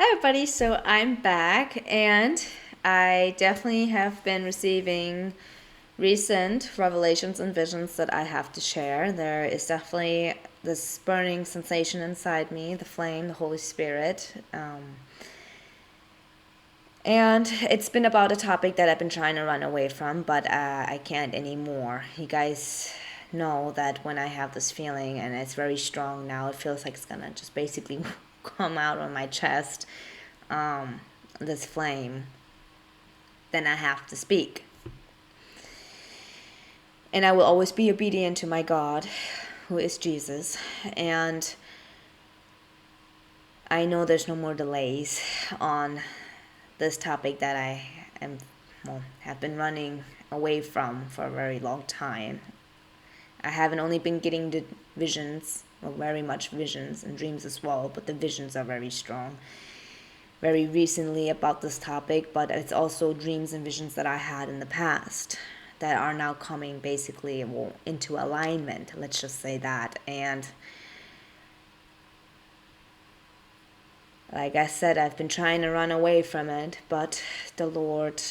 Hi, everybody. So I'm back, and I definitely have been receiving recent revelations and visions that I have to share. There is definitely this burning sensation inside me, the flame, the Holy Spirit. And it's been about a topic that I've been trying to run away from, but I can't anymore. You guys know that when I have this feeling and it's very strong now, it feels like it's gonna just basically come out on my chest, this flame, then I have to speak. And I will always be obedient to my God, who is Jesus. And I know there's no more delays on this topic that I have been running away from for a very long time. I haven't only been getting the visions, or very much visions and dreams as well, but the visions are very strong. Very recently about this topic, but it's also dreams and visions that I had in the past that are now coming basically into alignment, let's just say that. And like I said, I've been trying to run away from it, but the Lord,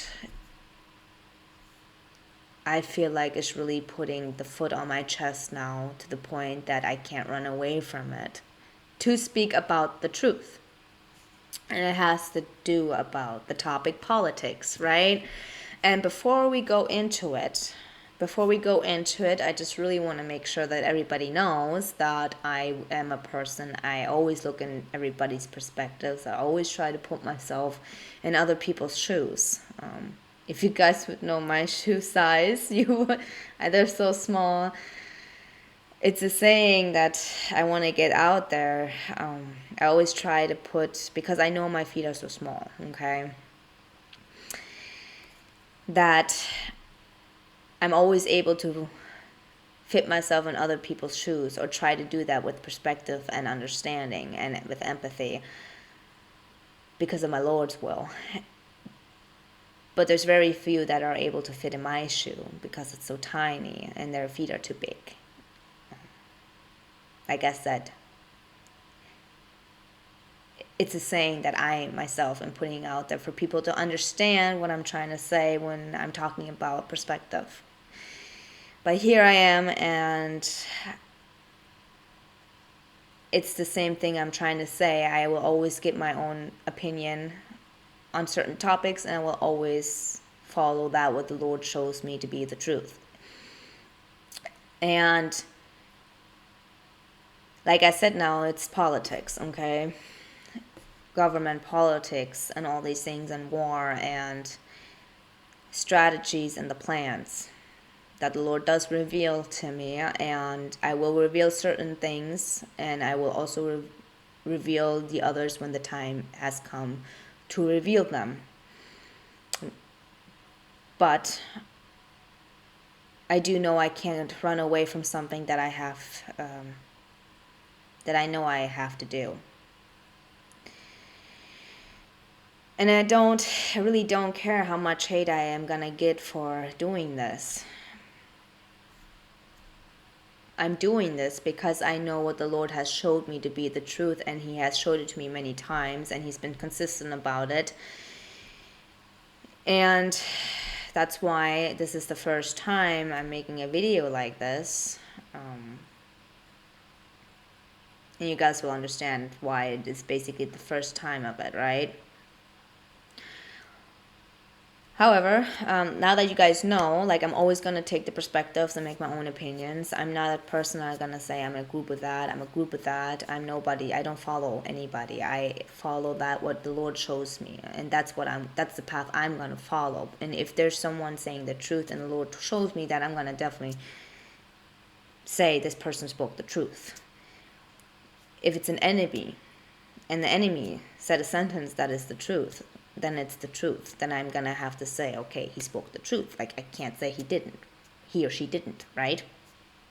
I feel like, is really putting the foot on my chest now to the point that I can't run away from it to speak about the truth. And it has to do about the topic politics, right? And before we go into it, I just really want to make sure that everybody knows that I am a person. I always look in everybody's perspectives. I always try to put myself in other people's shoes. If you guys would know my shoe size, they're so small. It's a saying that I want to get out there. I always try to put, because I know my feet are so small, okay, that I'm always able to fit myself in other people's shoes, or try to do that with perspective and understanding and with empathy because of my Lord's will. But there's very few that are able to fit in my shoe because it's so tiny and their feet are too big. Like I said, it's a saying that I myself am putting out there for people to understand what I'm trying to say when I'm talking about perspective. But here I am, and it's the same thing I'm trying to say. I will always get my own opinion on certain topics, and I will always follow that what the Lord shows me to be the truth. And like I said, now it's politics, okay? Government politics and all these things, and war and strategies and the plans that the Lord does reveal to me. And I will reveal certain things, and I will also reveal the others when the time has come to reveal them. But I do know I can't run away from something that I have, that I know I have to do. And I really don't care how much hate I am gonna get for doing this. I'm doing this because I know what the Lord has showed me to be the truth, and He has showed it to me many times, and He's been consistent about it. And that's why this is the first time I'm making a video like this. And you guys will understand why it is basically the first time of it, right? However, now that you guys know, like, I'm always going to take the perspectives and make my own opinions. I'm not a person that's going to say I'm in a group with that, I'm a group with that, I'm nobody. I don't follow anybody. I follow that what the Lord shows me, and that's the path I'm going to follow. And if there's someone saying the truth and the Lord shows me that, I'm going to definitely say this person spoke the truth. If it's an enemy, and the enemy said a sentence that is the truth, then it's the truth. Then I'm gonna have to say, okay, he spoke the truth. Like, I can't say he or she didn't, right?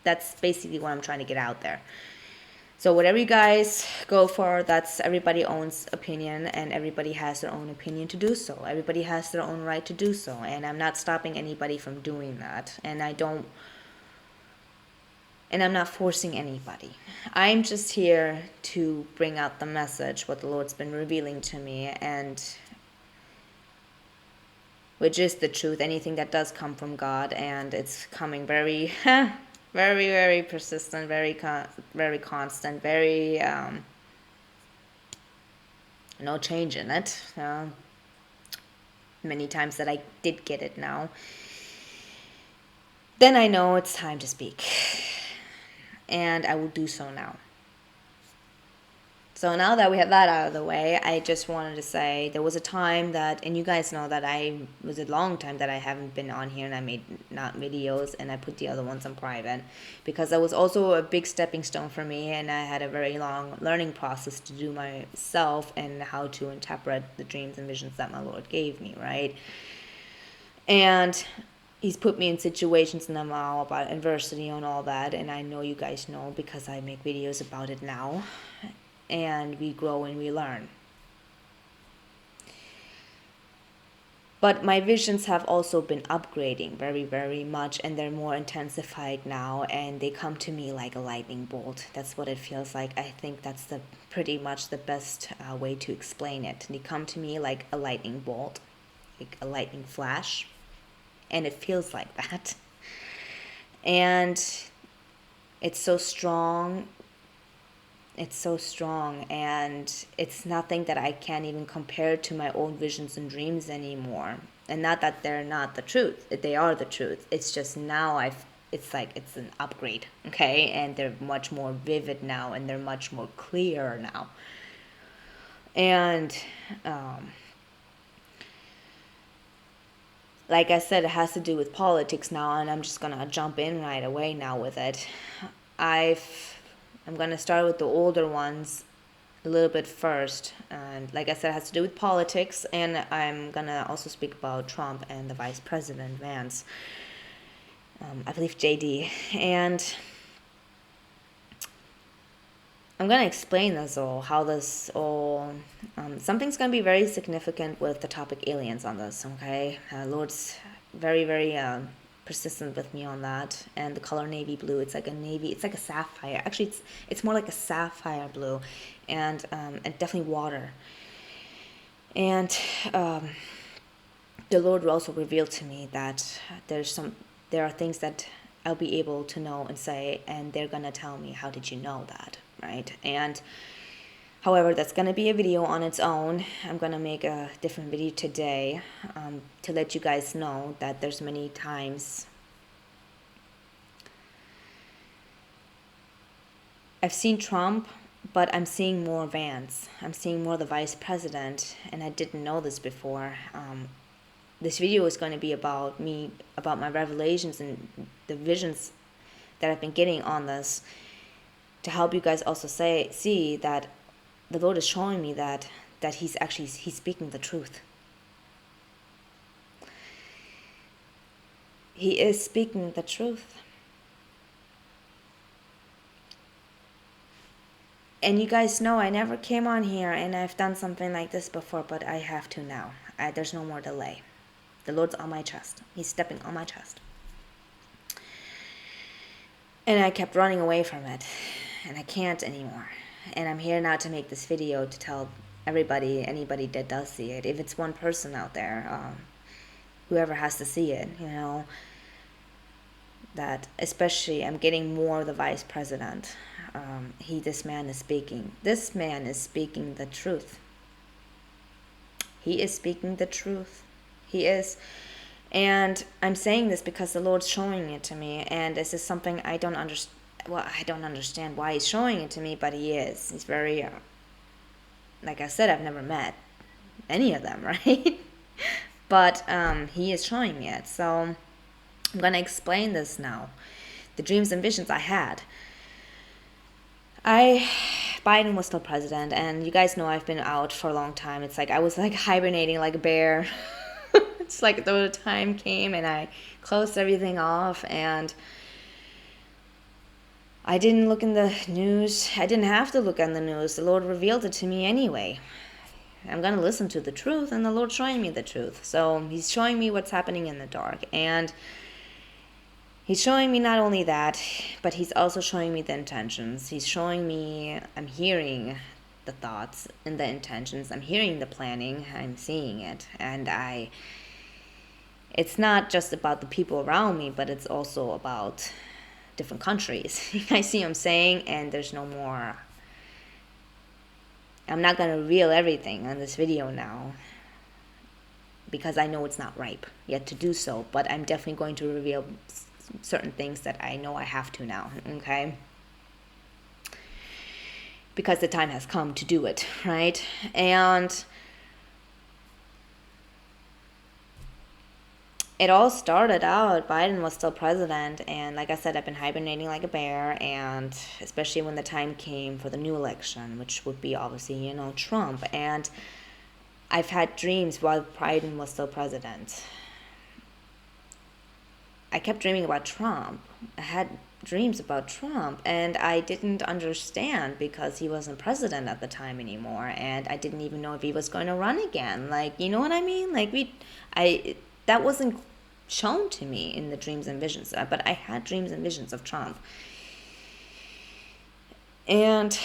That's basically what I'm trying to get out there. So whatever you guys go for, that's everybody owns opinion, and everybody has their own opinion to do so. Everybody has their own right to do so, and I'm not stopping anybody from doing that. And I don't And I'm not forcing anybody. I'm just here to bring out the message, what the Lord's been revealing to me, and which is the truth, anything that does come from God, and it's coming very, very, very persistent, very constant, very, no change in it. Many times that I did get it now. Then I know it's time to speak. And I will do so now. So now that we have that out of the way, I just wanted to say there was a time that, and you guys know that I was a long time that I haven't been on here and I made not videos and I put the other ones on private because that was also a big stepping stone for me, and I had a very long learning process to do myself and how to interpret the dreams and visions that my Lord gave me, right? And He's put me in situations now about adversity and all that, and I know you guys know because I make videos about it now. And we grow and we learn. But my visions have also been upgrading very, very much, and they're more intensified now, and they come to me like a lightning bolt. That's what it feels like. I think that's pretty much the best way to explain it. They come to me like a lightning bolt, like a lightning flash, and it feels like that. And it's so strong. It's so strong, and it's nothing that I can't even compare to my old visions and dreams anymore. And not that they're not the truth. They are the truth. It's just now it's like it's an upgrade, okay? And they're much more vivid now, and they're much more clear now. And like I said, it has to do with politics now, and I'm just gonna jump in right away now with it. I'm going to start with the older ones a little bit first. And like I said, it has to do with politics. And I'm going to also speak about Trump and the Vice President, Vance. I believe JD. And I'm going to explain this all, how this all... something's going to be very significant with the topic aliens on this, okay? Lord's very, very... persistent with me on that. And the color navy blue, it's like a sapphire. Actually, it's more like a sapphire blue, and definitely water. And the Lord will also reveal to me that there are things that I'll be able to know and say, and they're gonna tell me, how did you know that, right? And however, that's going to be a video on its own. I'm going to make a different video today to let you guys know that there's many times I've seen Trump, but I'm seeing more Vance. I'm seeing more the Vice President, and I didn't know this before. This video is going to be about me, about my revelations and the visions that I've been getting on this, to help you guys also see that the Lord is showing me that he's speaking the truth. He is speaking the truth. And you guys know I never came on here and I've done something like this before, but I have to now. There's no more delay. The Lord's on my chest. He's stepping on my chest. And I kept running away from it, and I can't anymore. And I'm here now to make this video to tell everybody, anybody that does see it, if it's one person out there, whoever has to see it, that especially I'm getting more of the Vice President. This man is speaking. This man is speaking the truth. He is speaking the truth. He is. And I'm saying this because the Lord's showing it to me, and this is something I don't understand. Well, I don't understand why he's showing it to me, but he is. He's very, like I said, I've never met any of them, right? But he is showing me it. So I'm going to explain this now. The dreams and visions I had. Biden was still president, and you guys know I've been out for a long time. It's like I was like hibernating like a bear. It's like the time came and I closed everything off, and I didn't look in the news. I didn't have to look in the news. The Lord revealed it to me anyway. I'm going to listen to the truth, and the Lord's showing me the truth. So he's showing me what's happening in the dark. And He's showing me not only that, but he's also showing me the intentions. He's showing me, I'm hearing the thoughts and the intentions. I'm hearing the planning. I'm seeing it. And it's not just about the people around me, but it's also about different countries. I see what I'm saying, and there's no more. I'm not going to reveal everything on this video now because I know it's not ripe yet to do so, but I'm definitely going to reveal certain things that I know I have to now, okay? Because the time has come to do it, right? And it all started out, Biden was still president, and like I said, I've been hibernating like a bear, and especially when the time came for the new election, which would be obviously, Trump. And I've had dreams while Biden was still president. I kept dreaming about Trump. I had dreams about Trump, and I didn't understand because he wasn't president at the time anymore, and I didn't even know if he was going to run again. Like, you know what I mean? Like, that wasn't shown to me in the dreams and visions, but I had dreams and visions of Trump. And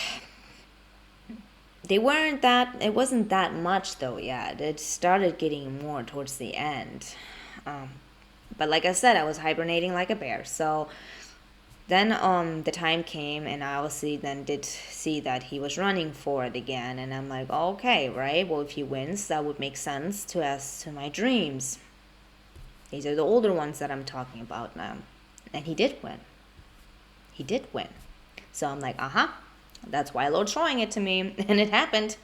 it wasn't that much though yet. It started getting more towards the end. But like I said, I was hibernating like a bear. So then the time came, and I obviously then did see that he was running for it again. And I'm like, okay, right? Well, if he wins, that would make sense as to my dreams. These are the older ones that I'm talking about now. And he did win. He did win. So I'm like, that's why Lord's showing it to me. And it happened.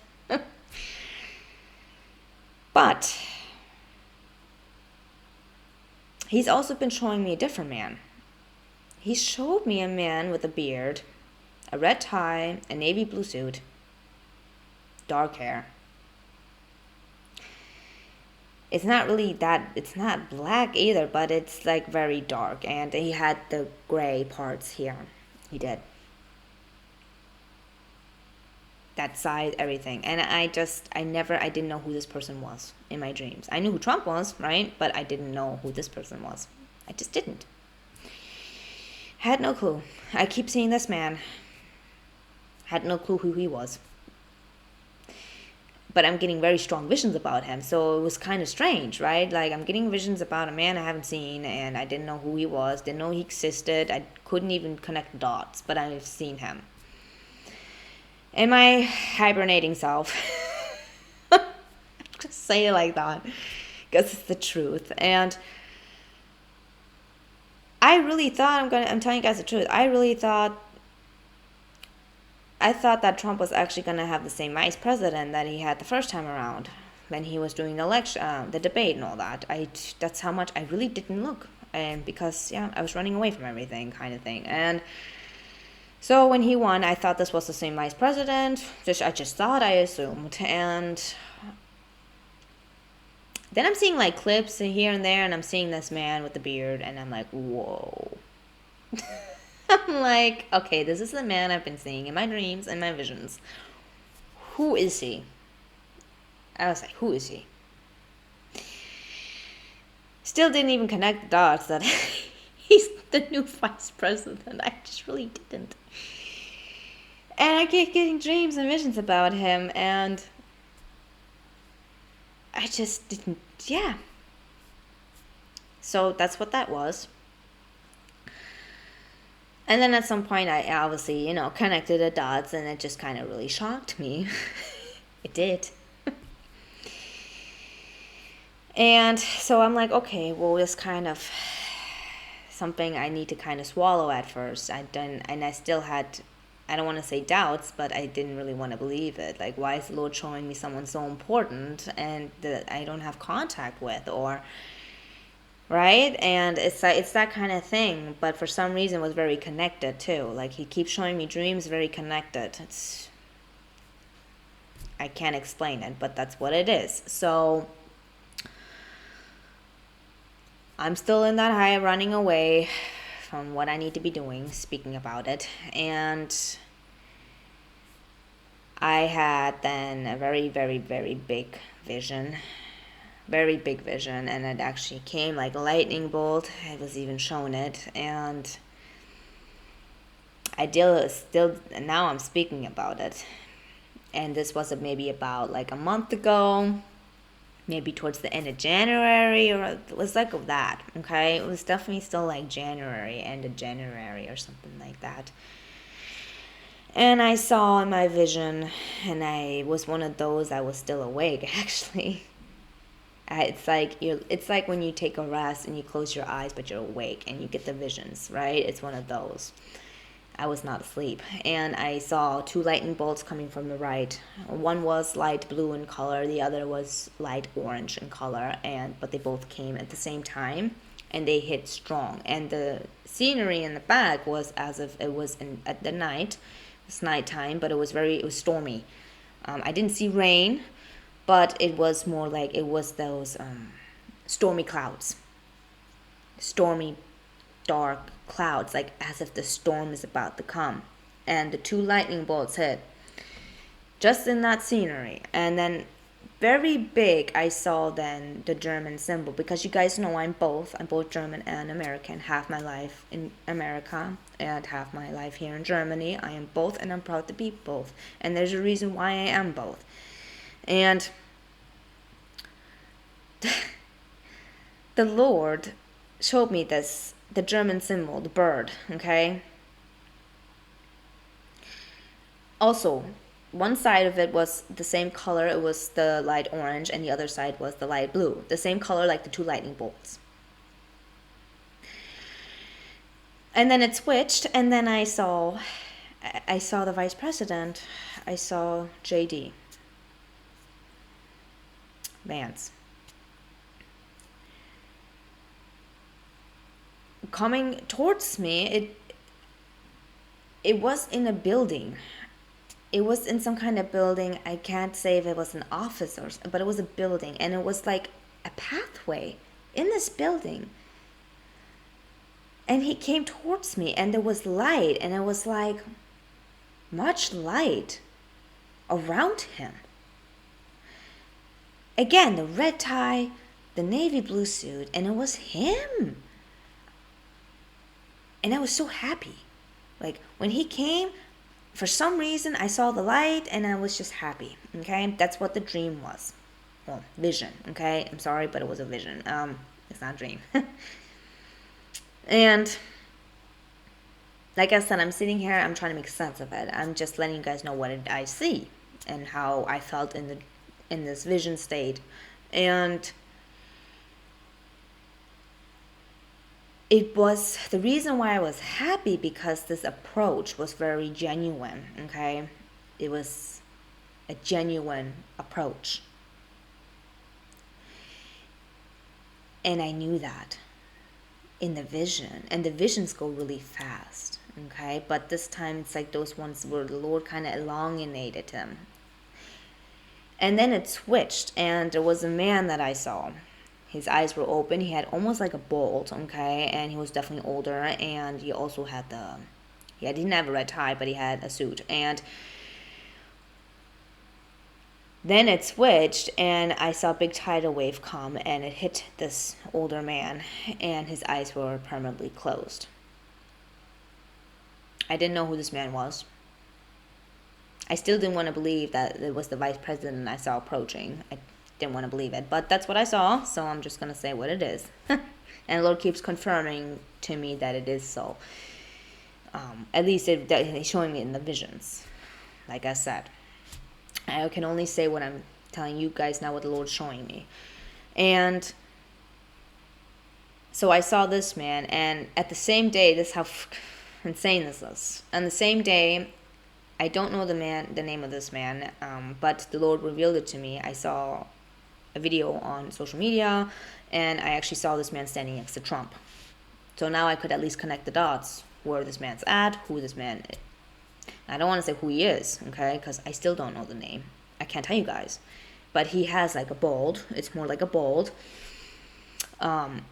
But he's also been showing me a different man. He showed me a man with a beard, a red tie, a navy blue suit, dark hair. It's not black either, but it's like very dark. And he had the gray parts here. He did. That side, everything. And I didn't know who this person was in my dreams. I knew who Trump was, right? But I didn't know who this person was. I just didn't. Had no clue. I keep seeing this man. Had no clue who he was. But I'm getting very strong visions about him. So it was kind of strange, right? Like, I'm getting visions about a man I haven't seen, and I didn't know who he was, didn't know he existed. I couldn't even connect the dots, but I've seen him. In my hibernating self. Just say it like that, because it's the truth. And I really thought, I'm telling you guys the truth, I thought that Trump was actually going to have the same vice president that he had the first time around when he was doing the election, the debate and all that. That's how much I really didn't look, and because I was running away from everything, kind of thing. And so when he won, I thought this was the same vice president. I just thought, I assumed. And then I'm seeing like clips here and there, and I'm seeing this man with the beard, and I'm like, whoa. I'm like, okay, this is the man I've been seeing in my dreams and my visions. Who is he? I was like, who is he? Still didn't even connect the dots that he's the new vice president. I just really didn't. And I kept getting dreams and visions about him, and I just didn't, So that's what that was. And then at some point, I obviously, connected the dots, and it just kind of really shocked me. It did. And so I'm like, okay, well, it's kind of something I need to kind of swallow at first. I still had, I don't want to say doubts, but I didn't really want to believe it. Like, why is the Lord showing me someone so important and that I don't have contact with, or... right? And it's that kind of thing, but for some reason it was very connected too. Like, he keeps showing me dreams very connected. I can't explain it, but that's what it is. So I'm still in that high, running away from what I need to be doing, speaking about it. And I had then a very, very, very big vision very big vision, and it actually came like a lightning bolt. I was even shown it, and I still now I'm speaking about it. And this was maybe about like a month ago, maybe towards the end of January, or it was like of that, okay? It was definitely still like January, end of January or something like that. And I saw in my vision, and I was one of those, I was still awake actually. It's like when you take a rest and you close your eyes but you're awake and you get the visions, right? It's one of those. I was not asleep, and I saw two lightning bolts coming from the right. One was light blue in color, the other was light orange in color, but they both came at the same time, and they hit strong. And the scenery in the back was as if it was at the night. It's nighttime, but it was stormy. I didn't see rain, but it was more like it was those stormy clouds, stormy dark clouds, like as if the storm is about to come. And the two lightning bolts hit just in that scenery. And then very big, I saw then the German symbol, because you guys know I'm both German and American. Half my life in America and half my life here in Germany. I am both, and I'm proud to be both, and there's a reason why I am both. And the Lord showed me this, the German symbol, the bird, okay? Also, one side of it was the same color, it was the light orange, and the other side was the light blue. The same color like the two lightning bolts. And then it switched, and then I saw the vice president. I saw JD. Vance. Coming towards me, it was in a building. It was in some kind of building. I can't say if it was an office but it was a building, and it was like a pathway in this building. And he came towards me, and there was light, and it was like much light around him. Again, the red tie, the navy blue suit, and it was him. And I was so happy. Like when he came, for some reason I saw the light and I was just happy. Okay, that's what the dream was. Well, vision. Okay, I'm sorry, but it was a vision. It's not a dream. And like I said, I'm sitting here, I'm trying to make sense of it. I'm just letting you guys know what I see and how I felt in this vision state. And it was the reason why I was happy, because this approach was very genuine, okay? It was a genuine approach. And I knew that in the vision. And the visions go really fast, okay? But this time it's like those ones where the Lord kind of elongated them. And then it switched, and there was a man that I saw. His eyes were open. He had almost like a bolt, okay? And he was definitely older, and he also had he didn't have a red tie, but he had a suit. And then it switched, and I saw a big tidal wave come, and it hit this older man, and his eyes were permanently closed. I didn't know who this man was. I still didn't want to believe that it was the vice president I saw approaching. I didn't want to believe it, but that's what I saw, so I'm just going to say what it is. And the Lord keeps confirming to me that it is so. At least He's showing me in the visions. Like I said, I can only say what I'm telling you guys now, what the Lord's showing me. And so I saw this man, and at the same day, this is how insane this is. On the same day, I don't know the name of this man, but the Lord revealed it to me. I saw a video on social media, and I actually saw this man standing next to Trump. So now I could at least connect the dots, where this man's at, who this man is. I don't want to say who he is, okay, because I still don't know the name. I can't tell you guys. But he has like a bolt. It's more like a bolt. And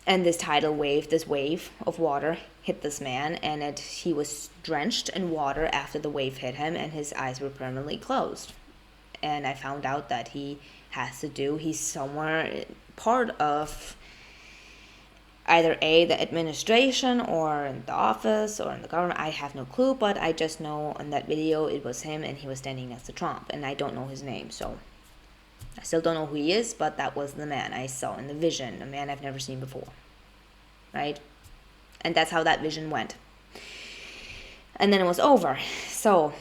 this tidal wave, this wave of water hit this man, and he was drenched in water after the wave hit him, and his eyes were permanently closed. And I found out that he's somewhere part of either the administration or in the office or in the government. I have no clue, but I just know in that video it was him and he was standing next to Trump, and I don't know his name, so I still don't know who he is, but that was the man I saw in the vision, a man I've never seen before, right? And that's how that vision went. And then it was over. So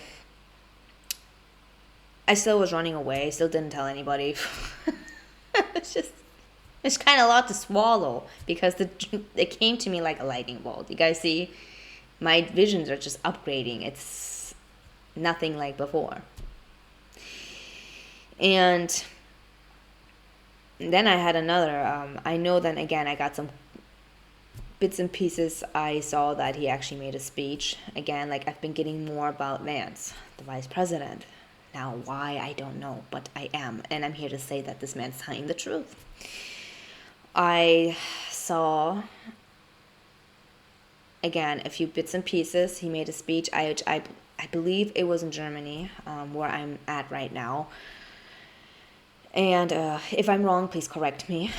I still was running away, still didn't tell anybody. It's kind of a lot to swallow, because it came to me like a lightning bolt. You guys see? My visions are just upgrading. It's nothing like before. And then I had another, I know then again I got some bits and pieces. I saw that he actually made a speech. Again, like I've been getting more about Vance, the vice president. Now why, I don't know, but I am. And I'm here to say that this man's telling the truth. I saw, again, a few bits and pieces. He made a speech. I believe it was in Germany, where I'm at right now. And if I'm wrong, please correct me,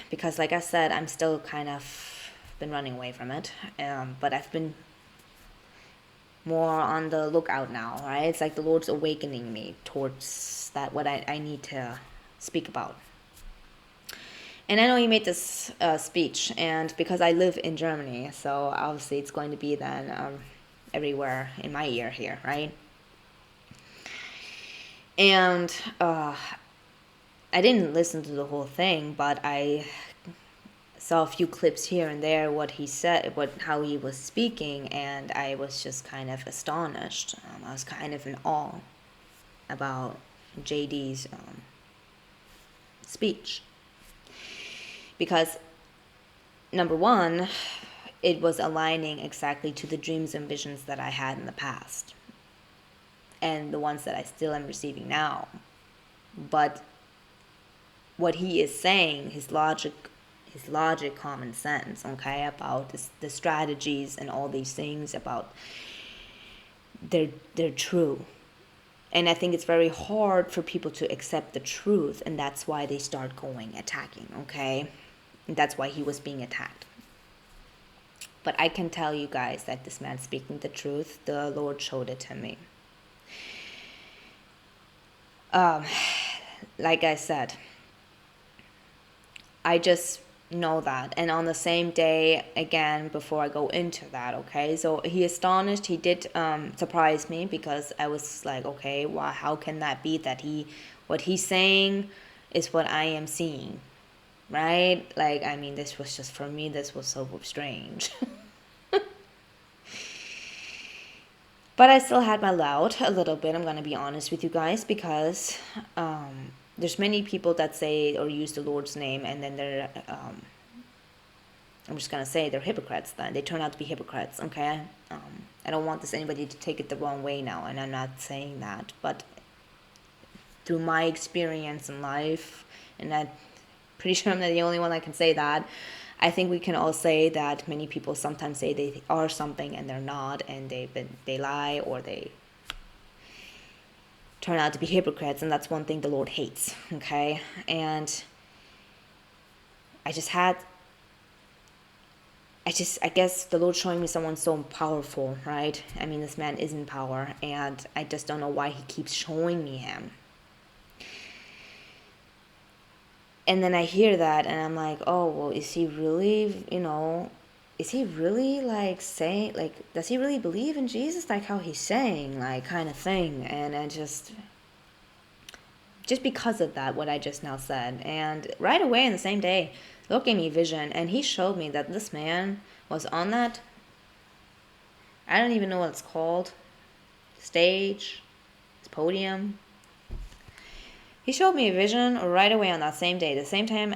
because like I said, I'm still kind of been running away from it. But I've been more on the lookout now, right? It's like the Lord's awakening me towards that, what I need to speak about. And I know he made this speech, and because I live in Germany, so obviously it's going to be then everywhere in my ear here, right? And I didn't listen to the whole thing, but I saw a few clips here and there, what he said, how he was speaking, and I was just kind of astonished. I was kind of in awe about JD's speech. Because, number one, it was aligning exactly to the dreams and visions that I had in the past, and the ones that I still am receiving now. But what he is saying, his logic, common sense, okay, about the strategies and all these things, about they're true. And I think it's very hard for people to accept the truth, and that's why they start going attacking, okay? And that's why he was being attacked. But I can tell you guys that this man speaking the truth, the Lord showed it to me. Like I said, I just know that. And on the same day, again, before I go into that, okay, so he astonished, he did surprise me, because I was like, okay, well, how can that be that what he's saying is what I am seeing, right? Like, I mean, this was just, for me, this was so strange. But I still had my doubt a little bit, I'm going to be honest with you guys, because there's many people that say or use the Lord's name, and then they're, I'm just going to say, they're hypocrites then. They turn out to be hypocrites, okay? I don't want anybody to take it the wrong way now, and I'm not saying that. But through my experience in life, and I'm pretty sure I'm not the only one that can say that, I think we can all say that many people sometimes say they are something and they're not, and they lie, or they turn out to be hypocrites, and that's one thing the Lord hates, okay? And I guess the Lord showing me someone so powerful, right? I mean, this man is in power, and I just don't know why he keeps showing me him. And then I hear that, and I'm like, oh, well, is he really, is he really, like, saying, like, does he really believe in Jesus, like how he's saying, like, kind of thing? And I just because of that, what I just now said. And right away, in the same day, the Lord gave me a vision, and he showed me that this man was on that, I don't even know what it's called, stage, podium. He showed me a vision right away on that same day. The same time,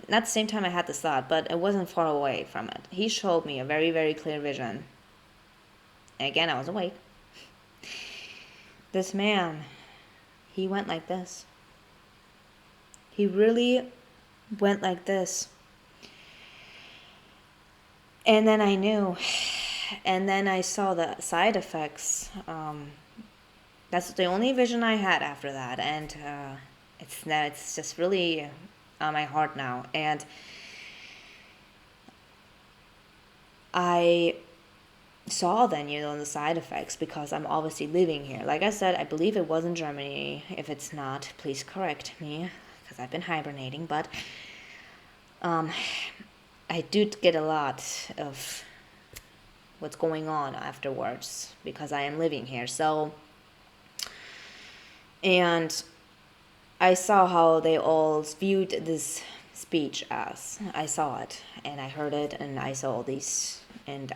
not the same time I had this thought, but it wasn't far away from it. He showed me a very, very clear vision. And again, I was awake. This man, he went like this. He really went like this. And then I knew. And then I saw the side effects. That's the only vision I had after that, and it's just really on my heart now. And I saw then, the side effects, because I'm obviously living here. Like I said, I believe it was in Germany. If it's not, please correct me, because I've been hibernating. But I do get a lot of what's going on afterwards because I am living here. So, and I saw how they all viewed this speech as. I saw it and I heard it and I saw all these, and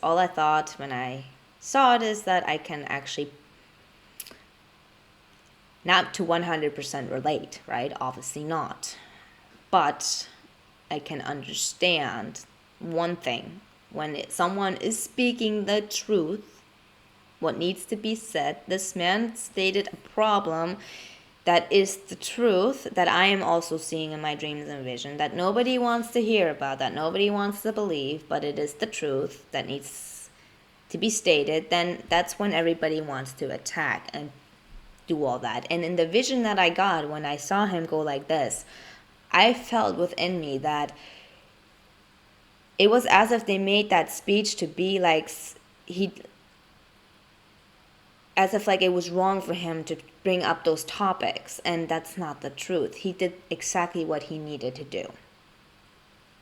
all I thought when I saw it is that I can actually not to 100% relate, right? Obviously not. But I can understand one thing. When someone is speaking the truth, what needs to be said, this man stated a problem that is the truth that I am also seeing in my dreams and vision, that nobody wants to hear about, that nobody wants to believe, but it is the truth that needs to be stated. Then that's when everybody wants to attack and do all that. And in the vision that I got when I saw him go like this, I felt within me that it was as if they made that speech to be like as if like it was wrong for him to bring up those topics, and that's not the truth. He did exactly what he needed to do.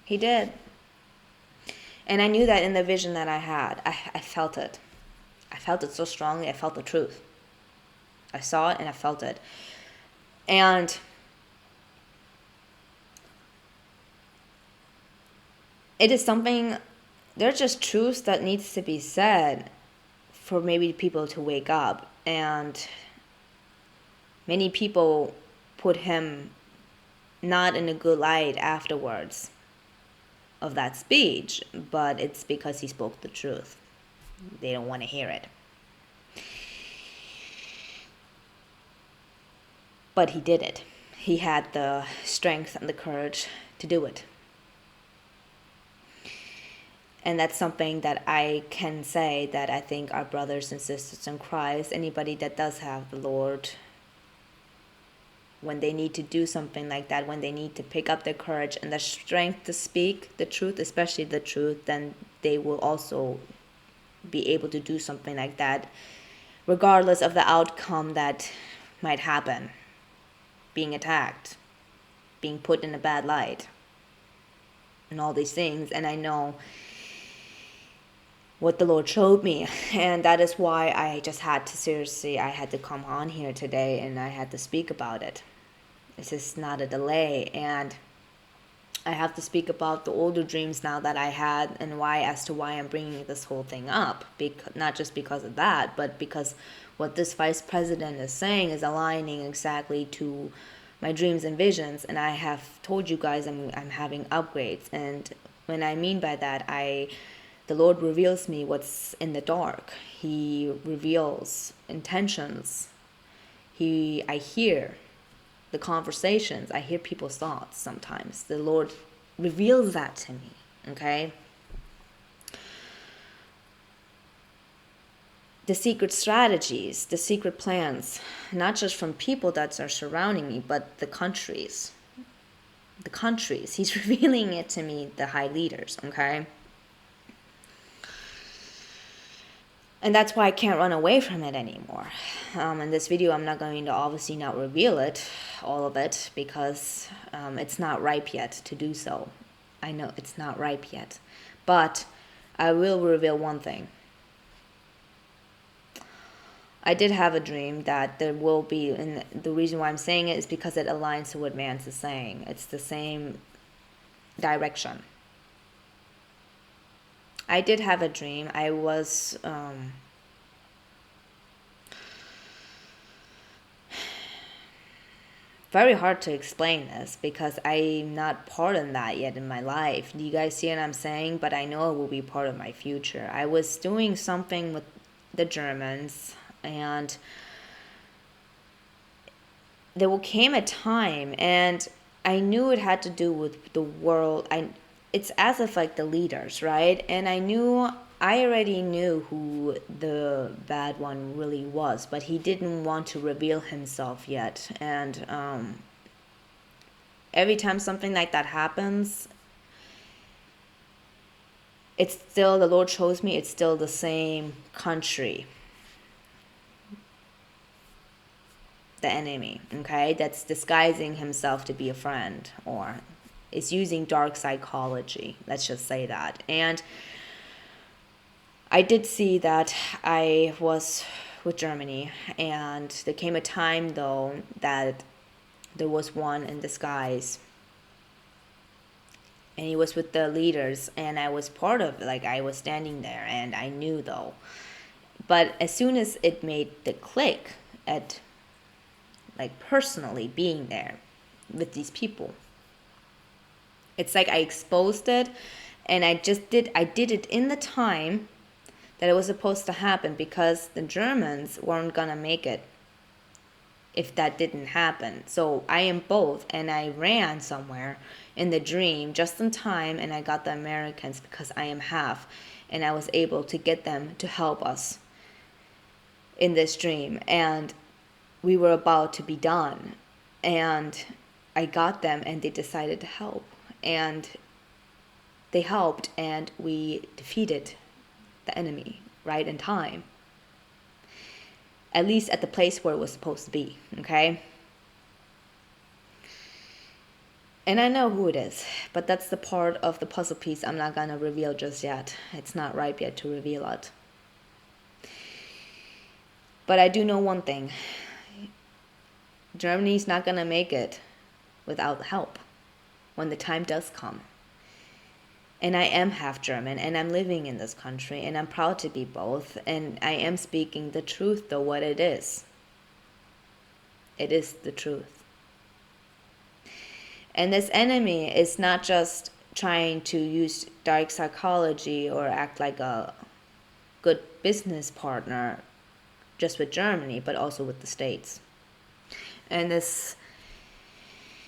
He did. And I knew that in the vision that I had. I felt it. I felt it so strongly. I felt the truth. I saw it and I felt it. And it is something, there's just truths that needs to be said for maybe people to wake up. And many people put him not in a good light afterwards of that speech, but it's because he spoke the truth. They don't want to hear it. But he did it. He had the strength and the courage to do it. And that's something that I can say that I think our brothers and sisters in Christ, anybody that does have the Lord, when they need to do something like that, when they need to pick up their courage and the strength to speak the truth, especially the truth, then they will also be able to do something like that, regardless of the outcome that might happen. Being attacked, being put in a bad light, and all these things. And I know what the Lord showed me, and that is why I just had to I had to come on here today and I had to speak about it. It's just not a delay, and I have to speak about the older dreams now that I had, and as to why I'm bringing this whole thing up. Not just because of that, but because what this vice president is saying is aligning exactly to my dreams and visions. And I have told you guys I'm having upgrades, and when I mean by that, the Lord reveals me what's in the dark. He reveals intentions. I hear the conversations. I hear people's thoughts sometimes. The Lord reveals that to me, okay? The secret strategies, the secret plans, not just from people that are surrounding me, but the countries. The countries. He's revealing it to me, the high leaders, okay? And that's why I can't run away from it anymore. In this video, I'm not going to obviously not reveal it, all of it, because it's not ripe yet to do so. I know it's not ripe yet. But I will reveal one thing. I did have a dream that there will be, and the reason why I'm saying it is because it aligns to what Vance is saying. It's the same direction. I did have a dream. I was very hard to explain this because I'm not part of that yet in my life. Do you guys see what I'm saying? But I know it will be part of my future. I was doing something with the Germans, and there came a time, and I knew it had to do with the world. It's as if like the leaders, right? And I knew I already knew who the bad one really was, but he didn't want to reveal himself yet. And every time something like that happens, it's still, the Lord shows me, it's still the same country, the enemy, okay, that's disguising himself to be a friend, or is using dark psychology, let's just say that. And I did see that I was with Germany, and there came a time though that there was one in disguise, and he was with the leaders, and I was part of, like, I was standing there, and I knew though. But as soon as it made the click at, like, personally being there with these people, it's like I exposed it, and I did it in the time that it was supposed to happen, because the Germans weren't gonna make it if that didn't happen. So I am both, and I ran somewhere in the dream just in time, and I got the Americans because I am half, and I was able to get them to help us in this dream. And we were about to be done, and I got them, and they decided to help, and they helped, and we defeated the enemy right in time, at least at the place where it was supposed to be, okay? And I know who it is, but that's the part of the puzzle piece I'm not gonna reveal just yet. It's not ripe yet to reveal it. But I do know one thing. Germany's not gonna make it without help when the time does come. And I am half German, and I'm living in this country, and I'm proud to be both, and I am speaking the truth, though, what it is. It is the truth. And this enemy is not just trying to use dark psychology or act like a good business partner just with Germany, but also with the States. And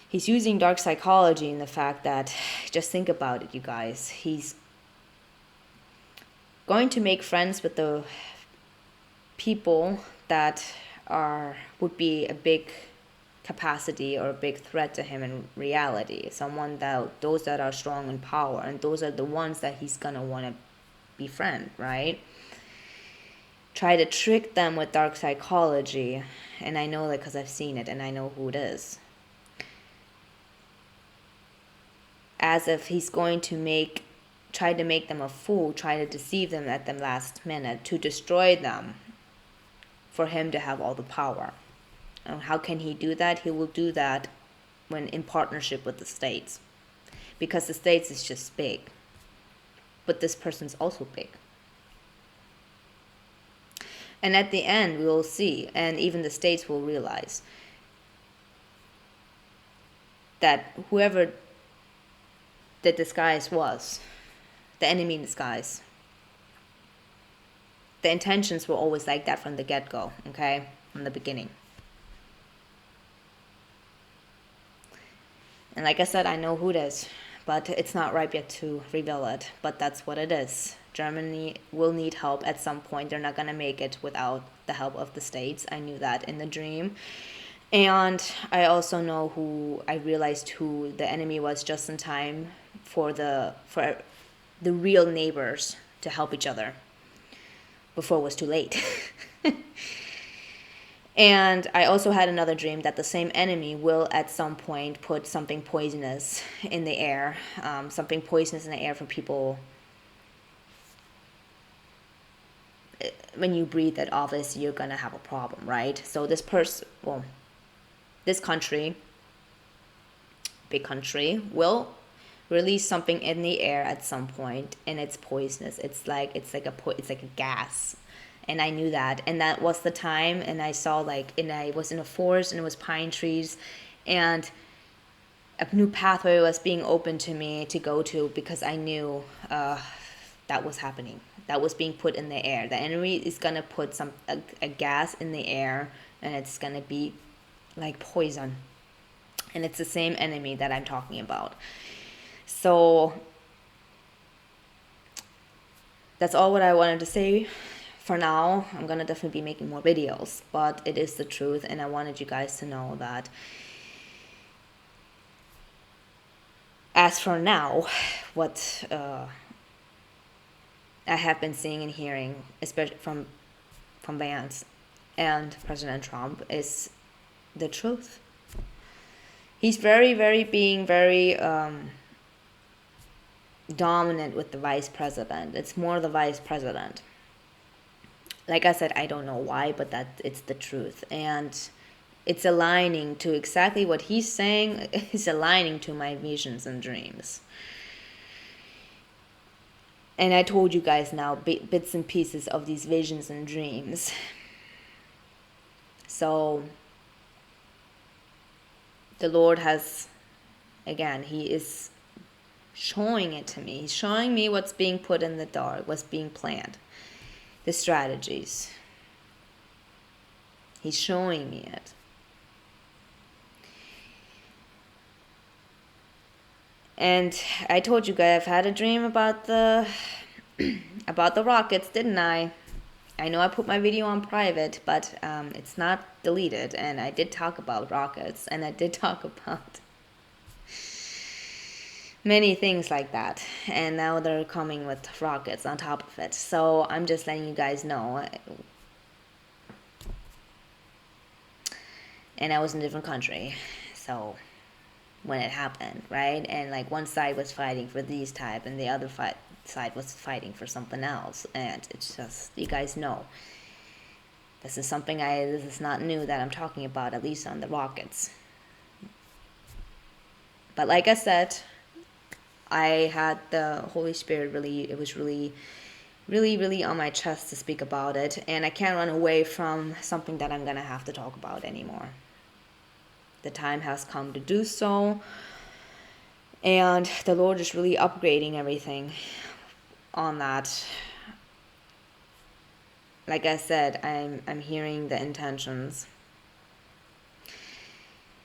he's using dark psychology in the fact that, just think about it, you guys, he's going to make friends with the people that would be a big capacity or a big threat to him in reality. Those that are strong in power, and those are the ones that he's gonna want to befriend, right? Try to trick them with dark psychology, and I know that because I've seen it, and I know who it is. As if he's going to try to make them a fool, try to deceive them at the last minute, to destroy them, for him to have all the power. And how can he do that? He will do that when in partnership with the States, because the States is just big, but this person's also big. And at the end, we will see, and even the States will realize, that whoever the disguise was, the enemy in disguise, the intentions were always like that from the get-go, okay? From the beginning. And like I said, I know who it is, but it's not ripe yet to reveal it. But that's what it is. Germany will need help at some point. They're not going to make it without the help of the States. I knew that in the dream. And I also realized who the enemy was just in time for the real neighbors to help each other before it was too late. And I also had another dream that the same enemy will at some point put something poisonous in the air, for people. When you breathe it, obviously you're gonna have a problem, right? So this country, big country, will release something in the air at some point, and it's poisonous. It's like a gas. And I knew that, and that was the time, and I saw and I was in a forest, and it was pine trees, and a new pathway was being opened to me to go to, because I knew that was happening. That was being put in the air. The enemy is gonna put a gas in the air, and it's gonna be like poison, and it's the same enemy that I'm talking about. So that's all what I wanted to say for now. I'm gonna definitely be making more videos, but it is the truth, and I wanted you guys to know that as for now, what I have been seeing and hearing, especially from Vance and President Trump, is the truth. He's being very dominant with the vice president. It's more the vice president. Like I said, I don't know why, but that it's the truth, and it's aligning to exactly what he's saying. Is aligning to my visions and dreams. And I told you guys now bits and pieces of these visions and dreams. So the Lord has, again, he is showing it to me. He's showing me what's being put in the dark, what's being planned, the strategies. He's showing me it. And I told you guys I've had a dream about the about the rockets, didn't I? I know I put my video on private, but it's not deleted, and I did talk about rockets, and I did talk about many things like that, and now they're coming with rockets on top of it. So I'm just letting you guys know. And I was in a different country, so when it happened, right? And like one side was fighting for these type, and the other side was fighting for something else. And it's just, you guys know, this is something this is not new that I'm talking about, at least on the rockets. But like I said, I had the Holy Spirit it was really on my chest to speak about it, and I can't run away from something that I'm gonna have to talk about anymore. The time has come to do so, and the Lord is really upgrading everything on that. Like I said, I'm hearing the intentions,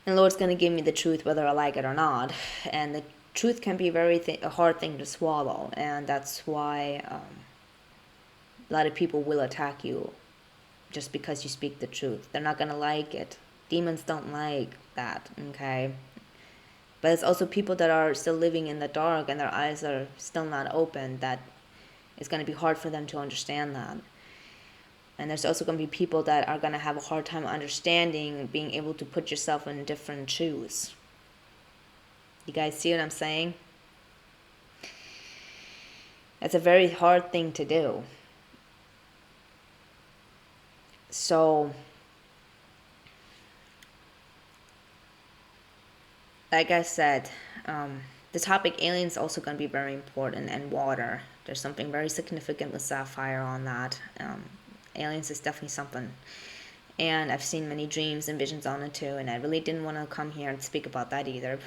and the Lord's gonna give me the truth whether I like it or not. And the truth can be a hard thing to swallow, and that's why a lot of people will attack you just because you speak the truth. They're not gonna like it. Demons don't like that, okay? But it's also people that are still living in the dark and their eyes are still not open, that it's going to be hard for them to understand that. And there's also going to be people that are going to have a hard time understanding, being able to put yourself in different shoes. You guys see what I'm saying? That's a very hard thing to do. So, like I said, the topic aliens is also going to be very important, and water. There's something very significant with Sapphire on that. Aliens is definitely something. And I've seen many dreams and visions on it too, and I really didn't want to come here and speak about that either.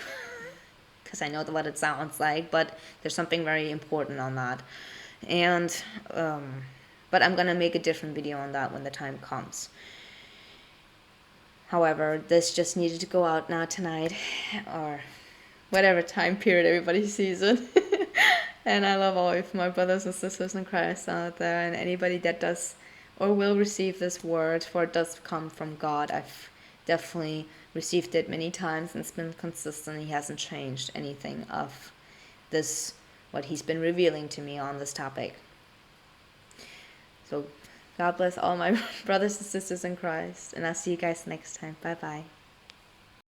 Because I know what it sounds like, but there's something very important on that. And, but I'm going to make a different video on that when the time comes. However, this just needed to go out now tonight, or whatever time period everybody sees it. And I love all of my brothers and sisters in Christ out there, and anybody that does or will receive this word, for it does come from God. I've definitely received it many times, and it's been consistent. He hasn't changed anything of this, what he's been revealing to me on this topic. So God bless all my brothers and sisters in Christ, and I'll see you guys next time. Bye bye.